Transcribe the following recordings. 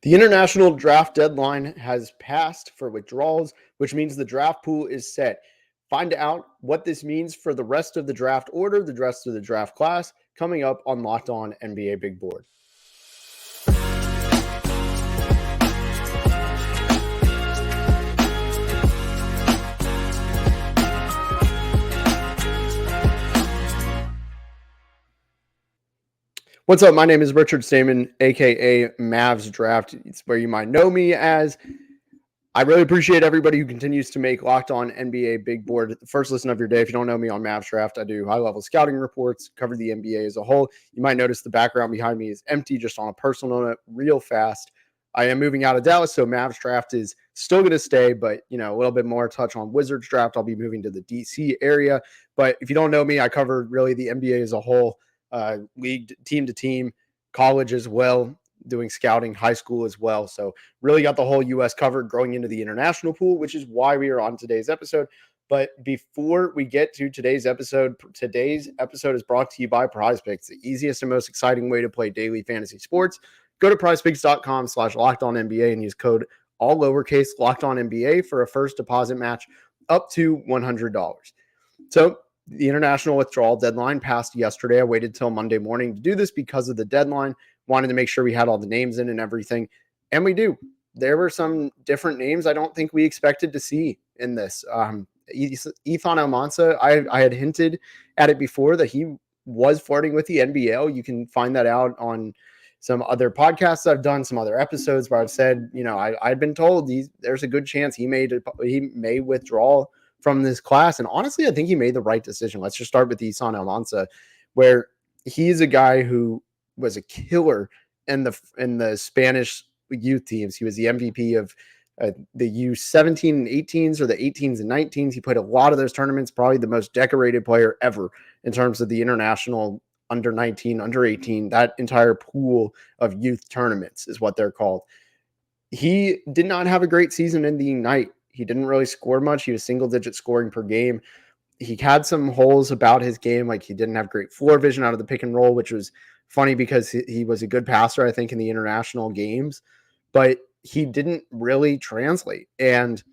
The international draft deadline has passed for withdrawals, which means the draft pool is set. Find out what this means for the rest of the draft order, the rest of the draft class, coming up on Locked On NBA Big Board. What's up? My name is Richard Stayman, aka Mavs Draft. It's where you might know me as. I really appreciate everybody who continues to make Locked On NBA Big Board the first listen of your day. If you don't know me on Mavs Draft, I do high-level scouting reports, cover the NBA as a whole. You might notice the background behind me is empty, just on a personal note, real fast. I am moving out of Dallas, so Mavs Draft is still going to stay, but, a little bit more touch on Wizards Draft. I'll be moving to the DC area. But if you don't know me, I cover really the NBA as a whole. League, team to team, college as well, doing scouting, high school as well. So really got the whole U.S. covered, growing into the international pool, which is why we are on today's episode. But before we get to today's episode is brought to you by PrizePicks, the easiest and most exciting way to play daily fantasy sports. Go to prizepicks.com/LockedOnNBA and use code all lowercase LockedOnNBA for a first deposit match up to $100. So the international withdrawal deadline passed yesterday. I waited till Monday morning to do this because of the deadline. Wanted to make sure we had all the names in and everything. And we do. There were some different names I don't think we expected to see in this. Izan Almansa, I had hinted at it before that he was flirting with the NBL. You can find that out on some other podcasts I've done, some other episodes where I've said, I'd been told there's a good chance he may withdraw from this class. And honestly, I think he made the right decision. Let's just start with Izan Almansa, where he's a guy who was a killer in the Spanish youth teams. He was the MVP of the U17 and 18s, or the 18s and 19s. He played a lot of those tournaments, probably the most decorated player ever in terms of the international under 19, under 18. That entire pool of youth tournaments is what they're called. He did not have a great season in the Ignite. He didn't really score much. He was single-digit scoring per game. He had some holes about his game, like he didn't have great floor vision out of the pick and roll, which was funny because he was a good passer, I think, in the international games, but he didn't really translate, and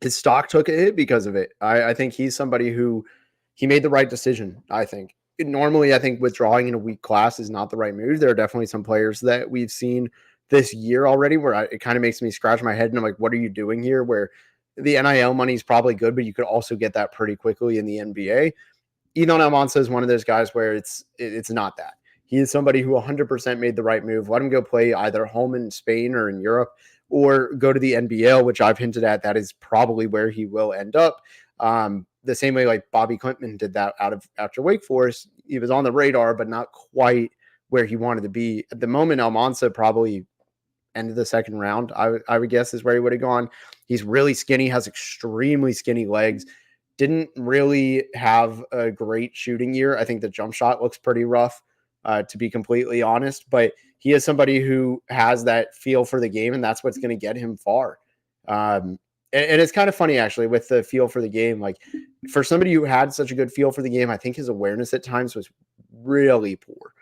his stock took a hit because of it. I think he's somebody who he made the right decision, I think. Normally, I think withdrawing in a weak class is not the right move. There are definitely some players that we've seen this year already where it kind of makes me scratch my head and I'm like, what are you doing here? Where the NIL money is probably good, but you could also get that pretty quickly in the NBA. Izan Almansa is one of those guys where it's not that. He is somebody who 100% made the right move. Let him go play either home in Spain or in Europe, or go to the NBL, which I've hinted at. That is probably where he will end up. The same way like Bobby Clinton did that after Wake Forest. He was on the radar, but not quite where he wanted to be. At the moment, Almansa probably end of the second round, I would guess, is where he would have gone. He's really skinny, has extremely skinny legs. Didn't really have a great shooting year. I think the jump shot looks pretty rough, to be completely honest. But he is somebody who has that feel for the game, and that's what's going to get him far. And it's kind of funny, actually, with the feel for the game. Like, for somebody who had such a good feel for the game, I think his awareness at times was really poor.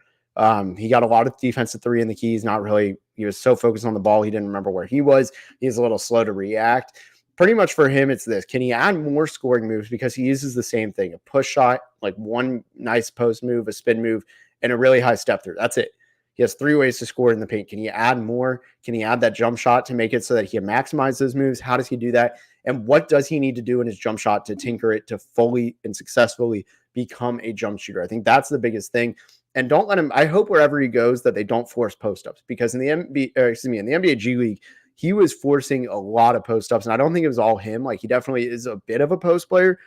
He got a lot of defensive three in the keys, not really. He was so focused on the ball, he didn't remember where he was. He's a little slow to react. Pretty much for him, it's this. Can he add more scoring moves? Because he uses the same thing, a push shot, like one nice post move, a spin move, and a really high step through. That's it. He has three ways to score in the paint. Can he add more? Can he add that jump shot to make it so that he can maximize those moves? How does he do that? And what does he need to do in his jump shot to tinker it to fully and successfully become a jump shooter? I think that's the biggest thing. And don't let him, I hope wherever he goes that they don't force post-ups, because in the NBA G League, he was forcing a lot of post-ups, and I don't think it was all him. Like, he definitely is a bit of a post player,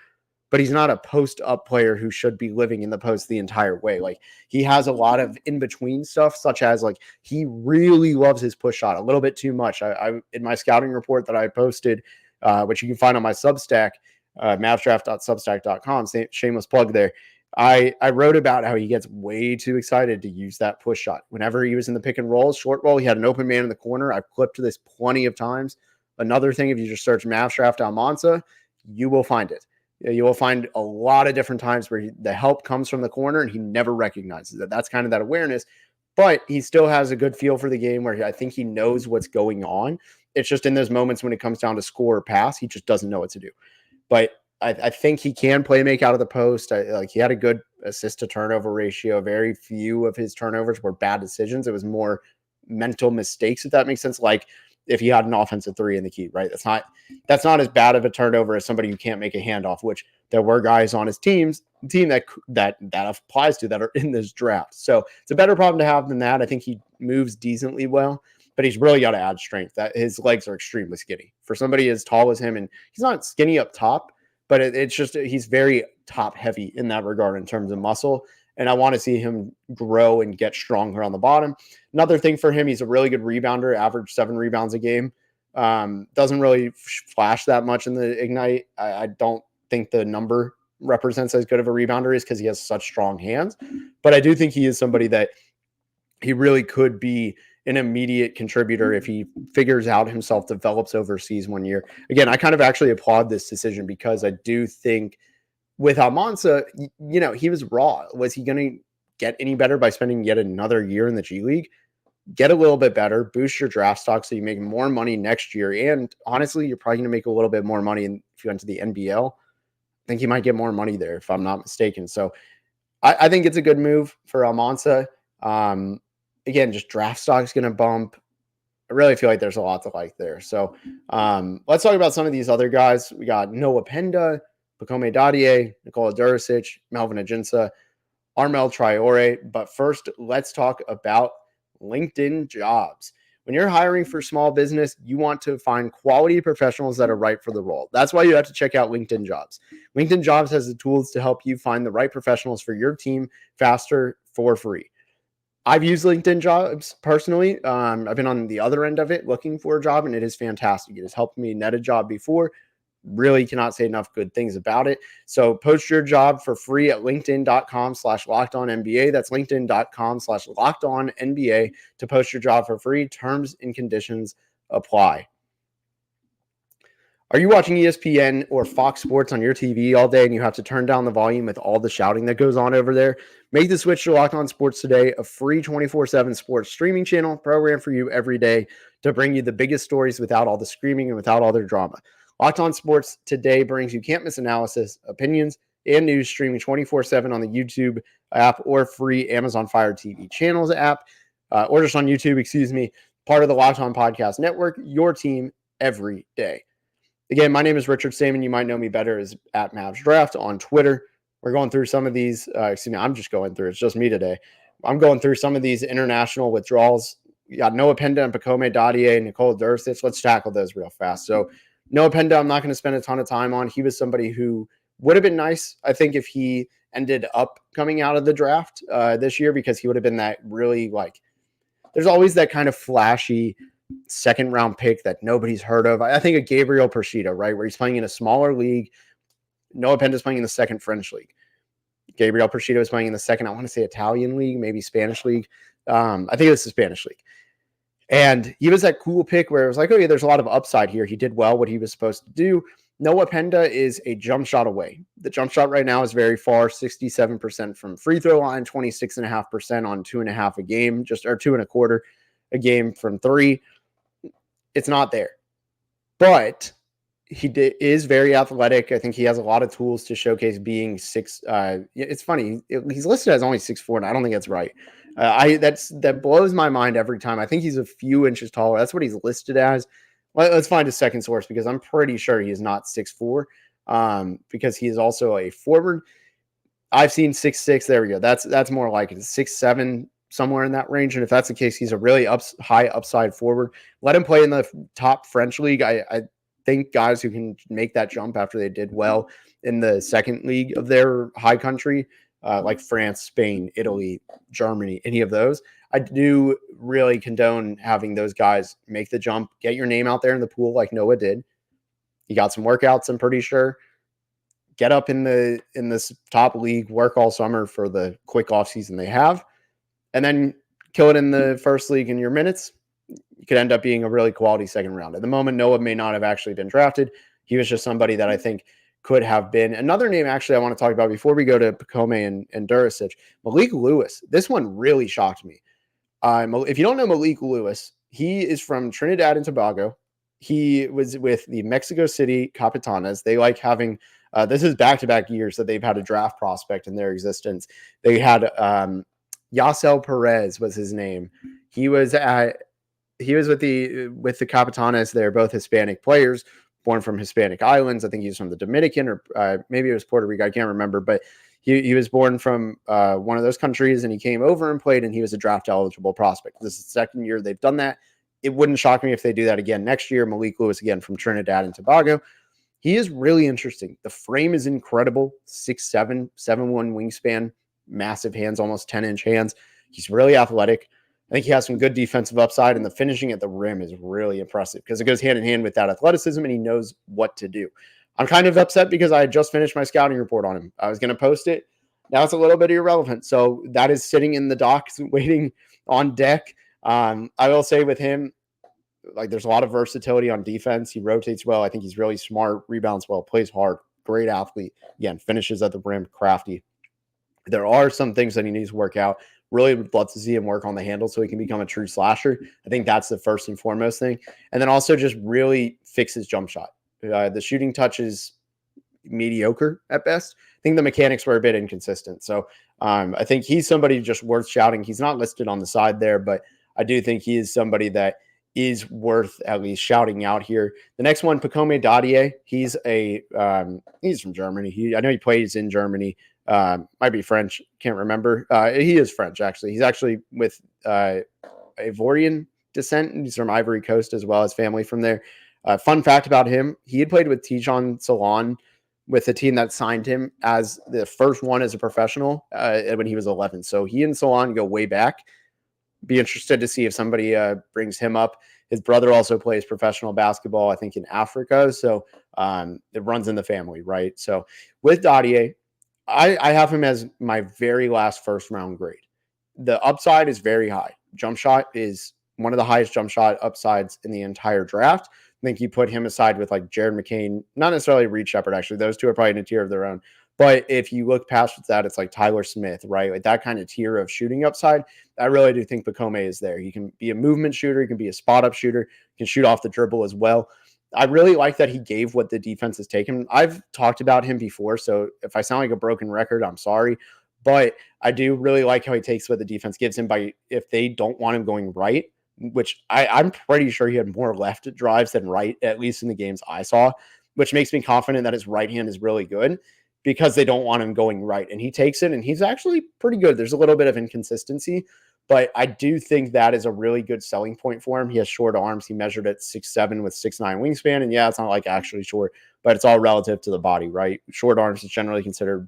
but he's not a post-up player who should be living in the post the entire way. Like, he has a lot of in-between stuff, such as, like, he really loves his push shot a little bit too much. I in my scouting report that I posted, which you can find on my Substack, mavsdraft.substack.com, shameless plug there, I wrote about how he gets way too excited to use that push shot. Whenever he was in the pick and roll, short roll, he had an open man in the corner. I've clipped this plenty of times. Another thing, if you just search Mavs Draft Almansa, you will find it. You will find a lot of different times where the help comes from the corner and he never recognizes it. That's kind of that awareness. but he still has a good feel for the game where I think he knows what's going on. It's just in those moments when it comes down to score or pass, he just doesn't know what to do. But I think he can play make out of the post. Like he had a good assist to turnover ratio. Very few of his turnovers were bad decisions. It was more mental mistakes, if that makes sense. Like if he had an offensive three in the key, right? That's not as bad of a turnover as somebody who can't make a handoff, which there were guys on his team that applies to that are in this draft. So it's a better problem to have than that. I think he moves decently well, but he's really got to add strength. That his legs are extremely skinny for somebody as tall as him, and he's not skinny up top, but it's just he's very top heavy in that regard in terms of muscle. And I want to see him grow and get stronger on the bottom. Another thing for him, he's a really good rebounder, average 7 rebounds a game. Doesn't really flash that much in the Ignite. I don't think the number represents as good of a rebounder is because he has such strong hands. But I do think he is somebody that he really could be an immediate contributor if he figures out himself, develops overseas 1 year. Again, I kind of actually applaud this decision because I do think with Almansa, he was raw. Was he going to get any better by spending yet another year in the G League? Get a little bit better, boost your draft stock so you make more money next year. And honestly, you're probably going to make a little bit more money if you went to the NBL. I think you might get more money there if I'm not mistaken. So I think it's a good move for Almansa. Again, just draft stock is going to bump. I really feel like there's a lot to like there. So let's talk about some of these other guys. We got Noah Penda, Pacome Dadiet, Nikola Durisic, Melvin Ajinca, Armel Traore. But first, let's talk about LinkedIn jobs. When you're hiring for small business, you want to find quality professionals that are right for the role. That's why you have to check out LinkedIn Jobs. LinkedIn Jobs has the tools to help you find the right professionals for your team faster for free. I've used LinkedIn Jobs personally. I've been on the other end of it looking for a job, and it is fantastic. It has helped me net a job before. Really cannot say enough good things about it. So post your job for free at linkedin.com/lockedonnba. That's linkedin.com/lockedonnba to post your job for free. Terms and conditions apply. Are you watching ESPN or Fox Sports on your TV all day and you have to turn down the volume with all the shouting that goes on over there? Make the switch to Locked On Sports Today, a free 24/7 sports streaming channel program for you every day to bring you the biggest stories without all the screaming and without all their drama. Locked On Sports Today brings you can't miss analysis, opinions, and news streaming 24/7 on the YouTube app or free Amazon Fire TV channels app, or just on YouTube, part of the Locked On Podcast Network, your team every day. Again, my name is Richard Stayman. You might know me better as at Mavs Draft on Twitter. We're going through some of these. I'm just going through. It's just me today. I'm going through some of these international withdrawals. You got Noah Penda and Pacome Dadiet and Nikola Durisic. Let's tackle those real fast. So Noah Penda, I'm not going to spend a ton of time on. He was somebody who would have been nice, I think, if he ended up coming out of the draft this year, because he would have been that really there's always that kind of flashy second round pick that nobody's heard of. I think of Gabriel Procida, right, where he's playing in a smaller league. Noah Penda's playing in the second French league. Gabriel Procida was playing in the second, I want to say Italian league, maybe Spanish league. I think it's the Spanish league. And he was that cool pick where it was like, oh yeah, there's a lot of upside here. He did well what he was supposed to do. Noah Penda is a jump shot away. The jump shot right now is very far, 67% from free throw line, 26.5% on 2.5 a game, or 2.25 a game from three. It's not there, but he is very athletic. I think he has a lot of tools to showcase being six. It's funny. He's listed as only 6'4", and I don't think that's right. That blows my mind every time. I think he's a few inches taller. That's what he's listed as. Let's find a second source, because I'm pretty sure he is not 6'4", because he is also a forward. I've seen 6'6". There we go. That's more like it. 6'7", somewhere in that range. And if that's the case, he's a really high upside forward. Let him play in the top French league. I think guys who can make that jump after they did well in the second league of their high country, like France, Spain, Italy, Germany, any of those, I do really condone having those guys make the jump, get your name out there in the pool like Noah did. He got some workouts, I'm pretty sure. Get up in this top league, work all summer for the quick off season they have, and then kill it in the first league in your minutes. You could end up being a really quality second round. At the moment, Noah may not have actually been drafted. He was just somebody that I think could have been. Another name, actually, I want to talk about before we go to Pacome and Durisic, Malik Lewis. This one really shocked me. If you don't know Malik Lewis, he is from Trinidad and Tobago. He was with the Mexico City Capitanes. They like having this is back-to-back years that they've had a draft prospect in their existence. They had Yasel Perez was his name. He was with the Capitanes. They're both Hispanic players, born from Hispanic islands. I think he's from the Dominican or maybe it was Puerto Rico. I can't remember, but he was born from one of those countries, and he came over and played, and he was a draft eligible prospect. This is the second year they've done that. It wouldn't shock me if they do that again next year. Malik Lewis, again, from Trinidad and Tobago. He is really interesting. The frame is incredible. 6'7", 7'1" wingspan, massive hands, almost 10-inch hands. He's really athletic. I think he has some good defensive upside, and the finishing at the rim is really impressive because it goes hand in hand with that athleticism, and he knows what to do. I'm kind of upset because I just finished my scouting report on him. I was going to post it. Now it's a little bit irrelevant. So that is sitting in the docks waiting on deck. I will say with him, like there's a lot of versatility on defense. He rotates well. I think he's really smart, rebounds well, plays hard, great athlete. Again, finishes at the rim, crafty. There are some things that he needs to work out. Really would love to see him work on the handle so he can become a true slasher. I think that's the first and foremost thing. And then also just really fix his jump shot. The shooting touch is mediocre at best. I think the mechanics were a bit inconsistent. So I think he's somebody just worth shouting. He's not listed on the side there, but I do think he is somebody that is worth at least shouting out here. The next one, Pacome Dadiet. He's from Germany. I know he plays in Germany. Might be French. Can't remember. He is French, actually. He's actually with Ivorian descent. He's from Ivory Coast as well, as family from there. Fun fact about him, he had played with Tijan Salon with the team that signed him as the first one as a professional when he was 11. So he and Salon go way back. Be interested to see if somebody brings him up. His brother also plays professional basketball, I think, in Africa. So it runs in the family, right? So with Dadiet, I have him as my very last first round grade. The upside is very high. Jump shot is one of the highest jump shot upsides in the entire draft. I think you put him aside with like Jared McCain, not necessarily Reed Shepard, actually. Those two are probably in a tier of their own. But if you look past that, it's like Tyler Smith, right? Like that kind of tier of shooting upside. I really do think Pacome is there. He can be a movement shooter. He can be a spot up shooter. He can shoot off the dribble as well. I really like that he gave what the defense has taken. I've talked about him before, so if I sound like a broken record, I'm sorry. But I do really like how he takes what the defense gives him by if they don't want him going right, which I'm pretty sure he had more left drives than right, at least in the games I saw, which makes me confident that his right hand is really good because they don't want him going right. And he takes it, and he's actually pretty good. There's a little bit of inconsistency, but I do think that is a really good selling point for him. He has short arms. He measured at 6'7" with 6'9" wingspan. And yeah, it's not like actually short, but it's all relative to the body, right? Short arms is generally considered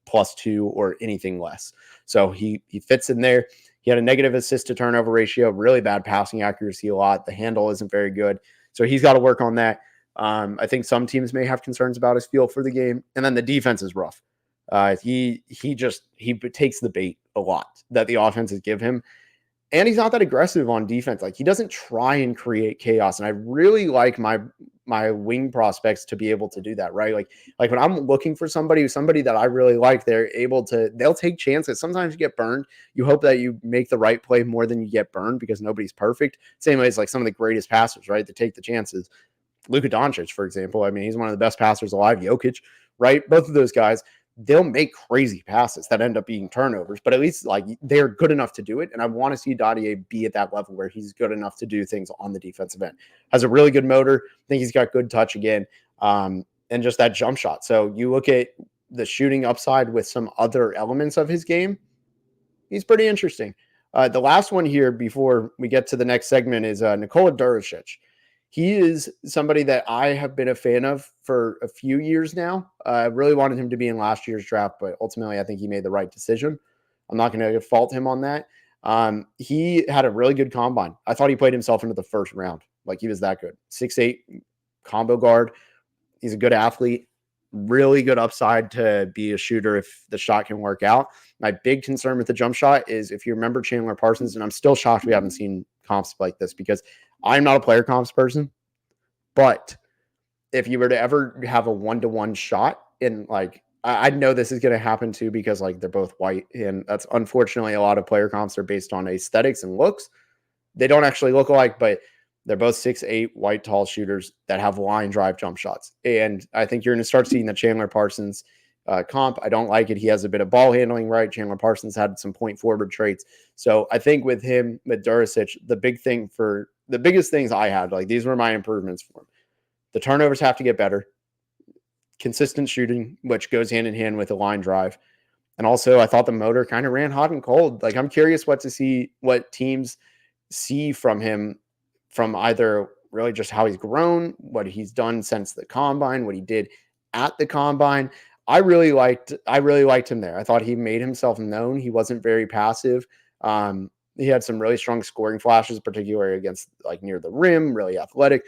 +2 or anything less. So he fits in there. He had a negative assist to turnover ratio, really bad passing accuracy a lot. The handle isn't very good. So he's got to work on that. I think some teams may have concerns about his feel for the game. And then the defense is rough. He takes the bait a lot that the offenses give him. And he's not that aggressive on defense. Like he doesn't try and create chaos. And I really like my wing prospects to be able to do that, right? Like when I'm looking for somebody that I really like, they'll take chances. Sometimes you get burned. You hope that you make the right play more than you get burned because nobody's perfect. Same way as like some of the greatest passers, right? They take the chances. Luka Doncic, for example. I mean, he's one of the best passers alive. Jokic, right? Both of those guys, they'll make crazy passes that end up being turnovers, but at least like they're good enough to do it. And I want to see Dadiet be at that level where he's good enough to do things on the defensive end. Has a really good motor. I think he's got good touch again. And just that jump shot. So you look at the shooting upside with some other elements of his game. He's pretty interesting. The last one here before we get to the next segment is Nikola Durisic. He is somebody that I have been a fan of for a few years now. I really wanted him to be in last year's draft, but ultimately I think he made the right decision. I'm not going to fault him on that. He had a really good combine. I thought he played himself into the first round. Like he was that good. 6'8", combo guard. He's a good athlete. Really good upside to be a shooter if the shot can work out. My big concern with the jump shot is if you remember Chandler Parsons, and I'm still shocked we haven't seen comps like this because I'm not a player comps person, but if you were to ever have a one-to-one shot in like I know this is going to happen too because like they're both white, and that's unfortunately a lot of player comps are based on aesthetics and looks. They don't actually look alike, but they're both 6'8" white tall shooters that have line drive jump shots. And I think you're going to start seeing the Chandler Parsons comp. I don't like it. He has a bit of ball handling, right? Chandler Parsons had some point forward traits. So I think with him, with Durisic, the biggest things I had, like these were my improvements for him. The turnovers have to get better. Consistent shooting, which goes hand in hand with a line drive. And also, I thought the motor kind of ran hot and cold. Like, I'm curious what teams see from him, from either really just how he's grown, what he's done since the combine, what he did at the combine. I really liked him there. I thought he made himself known. He wasn't very passive. He had some really strong scoring flashes, particularly against like near the rim, really athletic.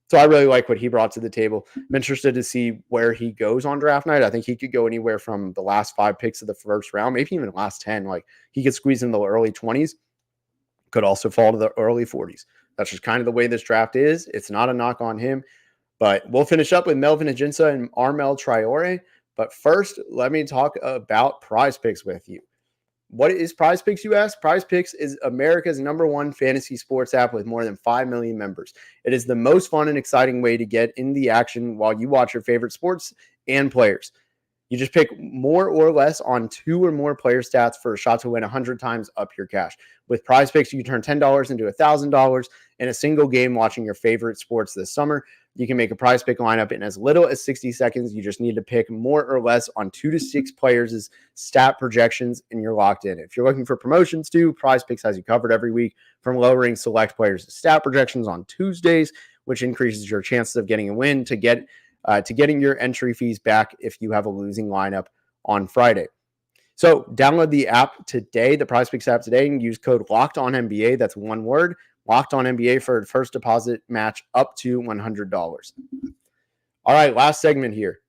So I really like what he brought to the table. I'm interested to see where he goes on draft night. I think he could go anywhere from the last 5 picks of the first round, maybe even the last 10. Like he could squeeze in the early 20s, could also fall to the early 40s. That's just kind of the way this draft is. It's not a knock on him, but we'll finish up with Melvin Ajinca and Armel Traore. But first, let me talk about Prize Picks with you. What is Prize Picks, you ask? Prize Picks is America's #1 fantasy sports app with more than 5 million members. It is the most fun and exciting way to get in the action while you watch your favorite sports and players. You just pick more or less on 2 or more player stats for a shot to win 100 times up your cash. With Prize Picks, you can turn $10 into $1,000 in a single game watching your favorite sports this summer. You can make a Prize Pick lineup in as little as 60 seconds. You just need to pick more or less on 2 to 6 players' stat projections, and you're locked in. If you're looking for promotions too, Prize Picks has you covered every week, from lowering select players' stat projections on Tuesdays, which increases your chances of getting a win, to getting your entry fees back if you have a losing lineup on Friday. So download the app today, the Prize Picks app today, and use code LOCKEDONNBA. That's one word, Locked On NBA, for a first deposit match up to $100. All right, last segment here.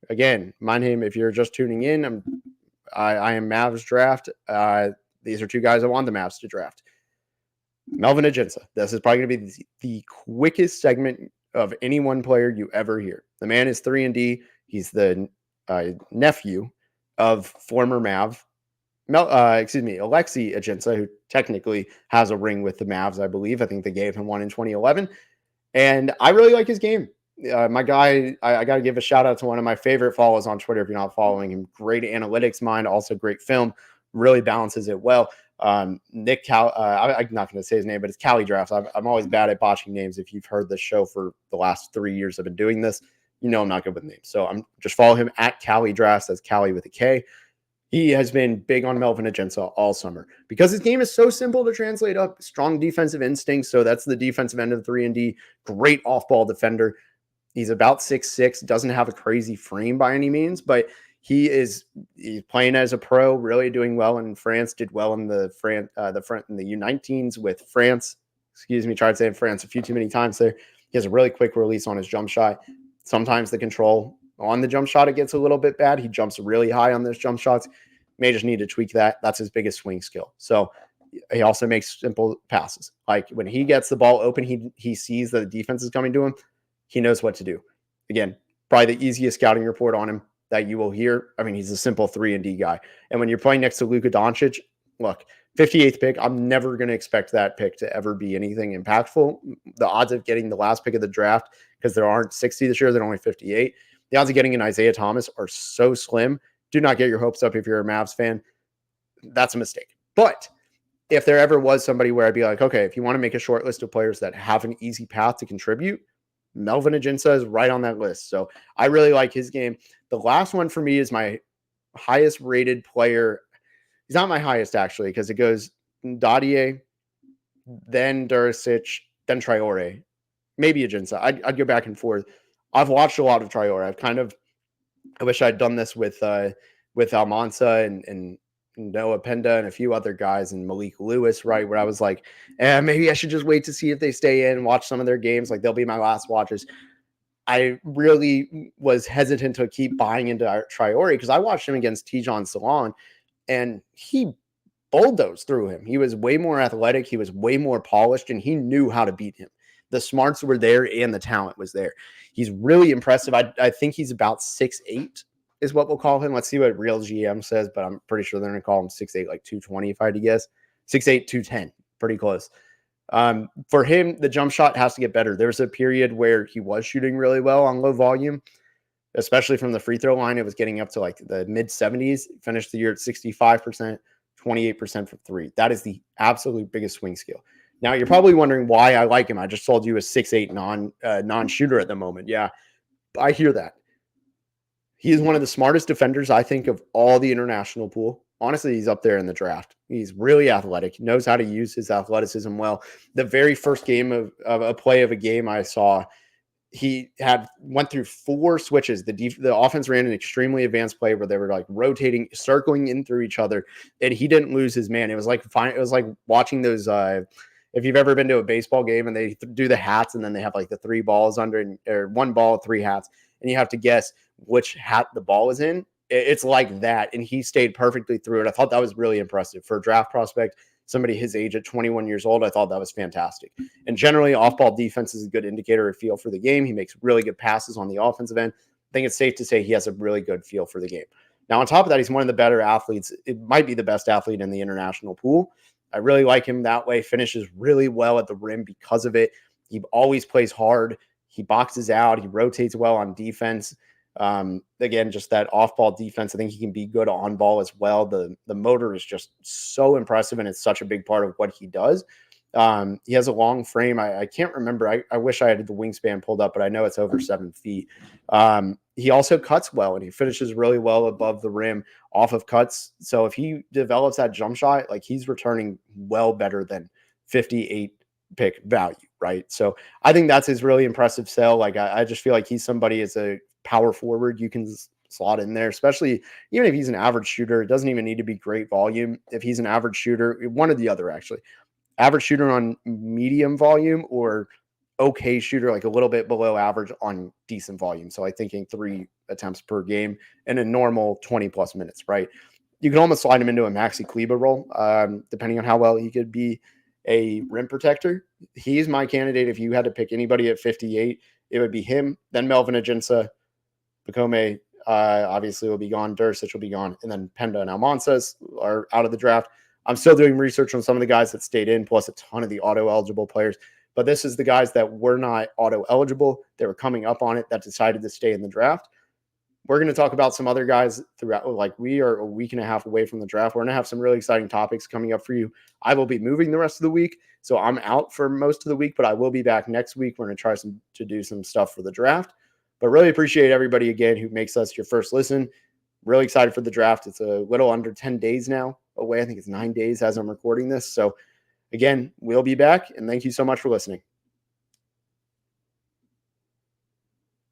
Again, my name, if you're just tuning in, I am Mavs Draft. These are 2 guys I want the Mavs to draft. Melvin Ajinca. This is probably going to be the quickest segment of any one player you ever hear. The man is 3-D. He's the nephew of former Mav, Alexi Ajinca, who technically has a ring with the Mavs, I believe. I think they gave him one in 2011. And I really like his game. My guy, I got to give a shout out to one of my favorite follows on Twitter if you're not following him. Great analytics mind, also great film, really balances it well. Nick Cal, I'm not going to say his name, but it's Cali Drafts. I'm always bad at botching names. If you've heard this show for the last 3 years I've been doing this, you know I'm not good with names. So I'm just follow him at Cali Drafts. That's Cali with a K. He has been big on Melvin Ajinca all summer because his game is so simple to translate up. Strong defensive instincts. So that's the defensive end of the 3-D. Great off-ball defender. He's about 6'6", doesn't have a crazy frame by any means, but he's playing as a pro, really doing well in France, did well in the U19s with France. Excuse me, tried saying France a few too many times there. He has a really quick release on his jump shot. Sometimes the control on the jump shot, it gets a little bit bad. He jumps really high on those jump shots. May just need to tweak that. That's his biggest swing skill. So he also makes simple passes. Like when he gets the ball open, he sees that the defense is coming to him. He knows what to do. Again, probably the easiest scouting report on him that you will hear. I mean, he's a simple 3-D guy. And when you're playing next to Luka Doncic, look, 58th pick, I'm never going to expect that pick to ever be anything impactful. The odds of getting the last pick of the draft, because there aren't 60 this year, there are only 58. The odds of getting an Isaiah Thomas are so slim. Do not get your hopes up if you're a Mavs fan. That's a mistake. But if there ever was somebody where I'd be like, okay, if you want to make a short list of players that have an easy path to contribute, Melvin Ajinca is right on that list. So I really like his game. The last one for me is my highest rated player. He's not my highest, actually, because it goes Dadiet, then Durisic, then Traore, maybe Ajinca. I'd go back and forth. I've watched a lot of Traore. I wish I'd done this with Almansa and Noah Penda and a few other guys and Malik Lewis, right? Where I was like, maybe I should just wait to see if they stay in and watch some of their games. Like they'll be my last watches. I really was hesitant to keep buying into Traore because I watched him against Tijon Salon and he bulldozed through him. He was way more athletic. He was way more polished and he knew how to beat him. The smarts were there and the talent was there. He's really impressive. I think he's about 6'8", is what we'll call him. Let's see what real GM says, but I'm pretty sure they're going to call him 6'8", like 220 if I had to guess. 6'8", 210, pretty close. For him, the jump shot has to get better. There was a period where he was shooting really well on low volume, especially from the free throw line. It was getting up to like the mid 70s, finished the year at 65%, 28% for three. That is the absolute biggest swing skill. Now you're probably wondering why I like him. I just told you a 6'8" non-shooter at the moment. Yeah, I hear that. He is one of the smartest defenders, I think, of all the international pool. Honestly, he's up there in the draft. He's really athletic, knows how to use his athleticism well. The very first game of a play of a game I saw, he went through 4 switches. The offense ran an extremely advanced play where they were like rotating, circling in through each other, and he didn't lose his man. It was like fine. It was like watching those. If you've ever been to a baseball game and they do the hats and then they have like the 3 balls under, or 1 ball, 3 hats, and you have to guess which hat the ball is in. It's like that, and he stayed perfectly through it. I thought that was really impressive for a draft prospect. Somebody his age at 21 years old, I thought that was fantastic. And generally, off-ball defense is a good indicator of feel for the game. He makes really good passes on the offensive end. I think it's safe to say he has a really good feel for the game. Now, on top of that, he's one of the better athletes. It might be the best athlete in the international pool. I really like him that way. Finishes really well at the rim because of it. He always plays hard. He boxes out. He rotates well on defense. Again, just that off-ball defense. I think he can be good on ball as well. The motor is just so impressive, and it's such a big part of what he does. He has a long frame. I can't remember. I wish I had the wingspan pulled up, but I know it's over 7 feet. He also cuts well, and he finishes really well above the rim off of cuts. So if he develops that jump shot, like he's returning well better than 58 pick value, right? So I think that's his really impressive sell. Like I just feel like he's somebody as a power forward you can slot in there, especially even if he's an average shooter. It doesn't even need to be great volume. If he's an average shooter, one or the other, actually. Average shooter on medium volume or okay shooter, like a little bit below average on decent volume. So I thinking 3 attempts per game in a normal 20 plus minutes, right? You can almost slide him into a Maxi Kleber role, depending on how well he could be a rim protector. He's my candidate. If you had to pick anybody at 58, it would be him, then Melvin Ajinca, Pacome obviously will be gone, Durisic will be gone, and then Penda and Almansa are out of the draft. I'm still doing research on some of the guys that stayed in, plus a ton of the auto-eligible players. But this is the guys that were not auto-eligible. They were coming up on it that decided to stay in the draft. We're going to talk about some other guys throughout. Like, we are a week and a half away from the draft. We're going to have some really exciting topics coming up for you. I will be moving the rest of the week, so I'm out for most of the week, but I will be back next week. We're going to try to do some stuff for the draft. But really appreciate everybody, again, who makes us your first listen. Really excited for the draft. It's a little under 10 days now away. I think it's 9 days as I'm recording this. So, again, we'll be back, and thank you so much for listening.